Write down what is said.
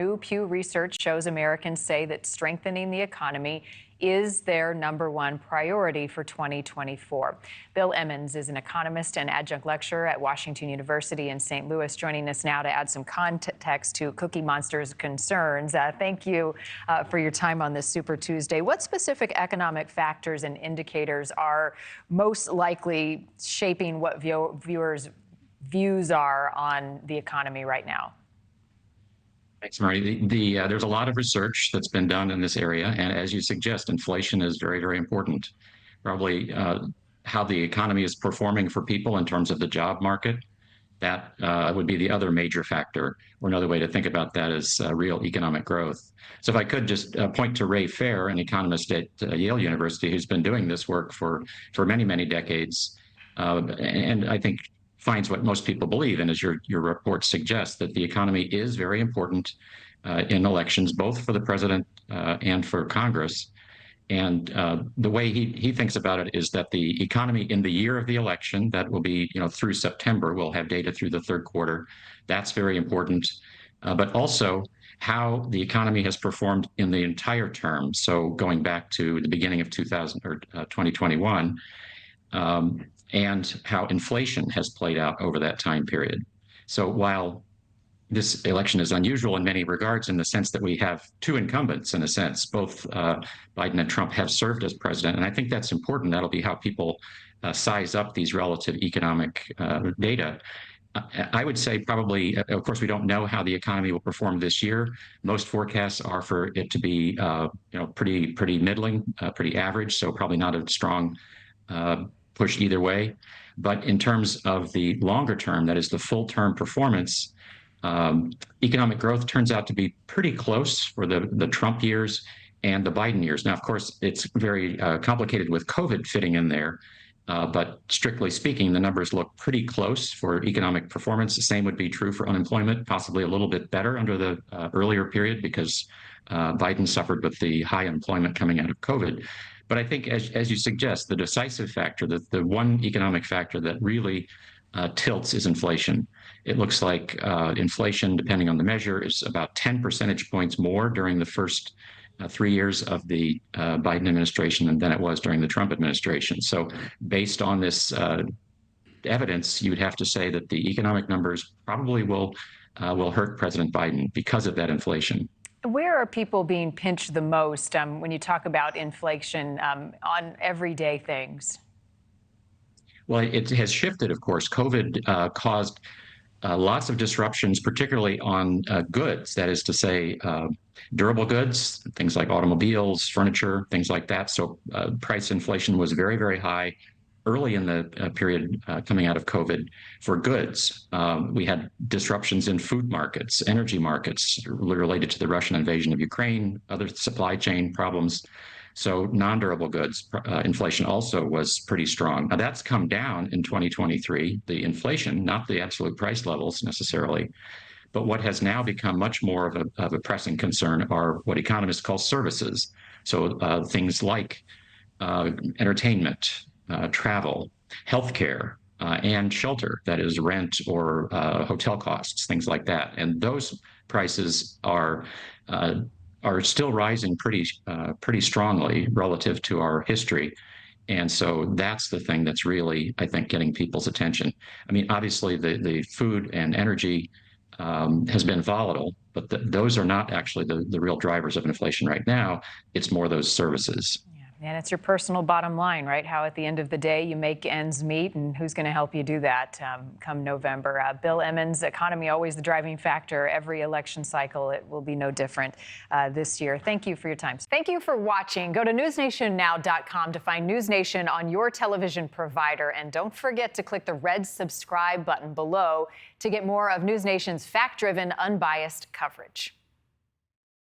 New Pew Research shows Americans say that strengthening the economy is their #1 priority for 2024. Bill Emmons is an economist and adjunct lecturer at Washington University in St. Louis, joining us now to add some context to Cookie Monster's concerns. Thank you for your time on this Super Tuesday. What specific economic factors and indicators are most likely shaping what viewers' views are on the economy right now? Thanks, Marni. There's a lot of research that's been done in this area, and as you suggest, inflation is very, very important. Probably how the economy is performing for people in terms of the job market, that would be the other major factor, or another way to think about that is real economic growth. So if I could just point to Ray Fair, an economist at Yale University who's been doing this work for many, many decades, and I think finds what most people believe, and as your report suggests, that the economy is very important in elections, both for the president and for Congress. And the way he thinks about it is that the economy in the year of the election, that will be through September, we'll have data through the third quarter. That's very important, but also how the economy has performed in the entire term. So going back to the beginning of 2021. And how inflation has played out over that time period. So while this election is unusual in many regards in the sense that we have two incumbents, in a sense, both Biden and Trump have served as president, and I think that's important. That'll be how people size up these relative economic data. I would say probably, of course, we don't know how the economy will perform this year. Most forecasts are for it to be, pretty middling, pretty average, so probably not a strong push either way. But in terms of the longer term, that is the full term performance, economic growth turns out to be pretty close for the Trump years and the Biden years. Now, of course, it's very complicated with COVID fitting in there. But strictly speaking, the numbers look pretty close for economic performance. The same would be true for unemployment, possibly a little bit better under the earlier period because Biden suffered with the high employment coming out of COVID. But I think, as you suggest, the decisive factor, the one economic factor that really tilts is inflation. It looks like inflation, depending on the measure, is about 10 percentage points more during the first 3 years of the Biden administration than it was during the Trump administration. So based on this evidence, you'd have to say that the economic numbers probably will hurt President Biden because of that inflation. Where are people being pinched the most when you talk about inflation on everyday things? Well, it has shifted, of course. COVID caused lots of disruptions, particularly on goods, that is to say, durable goods, things like automobiles, furniture, things like that. So price inflation was very, very high early in the period coming out of COVID for goods. We had disruptions in food markets, energy markets related to the Russian invasion of Ukraine, other supply chain problems. So non-durable goods inflation also was pretty strong. Now that's come down in 2023, the inflation, not the absolute price levels necessarily. But what has now become much more of a pressing concern are what economists call services. So things like entertainment, travel, healthcare, and shelter, that is rent or hotel costs, things like that. And those prices are still rising pretty strongly relative to our history. And so that's the thing that's really, I think, getting people's attention. I mean, obviously, the food and energy has been volatile, but those are not actually the real drivers of inflation right now. It's more those services. And it's your personal bottom line, right? How at the end of the day you make ends meet, and who's going to help you do that come November. Bill Emmons, economy always the driving factor. Every election cycle, it will be no different this year. Thank you for your time. Thank you for watching. Go to newsnationnow.com to find NewsNation on your television provider. And don't forget to click the red subscribe button below to get more of NewsNation's fact-driven, unbiased coverage.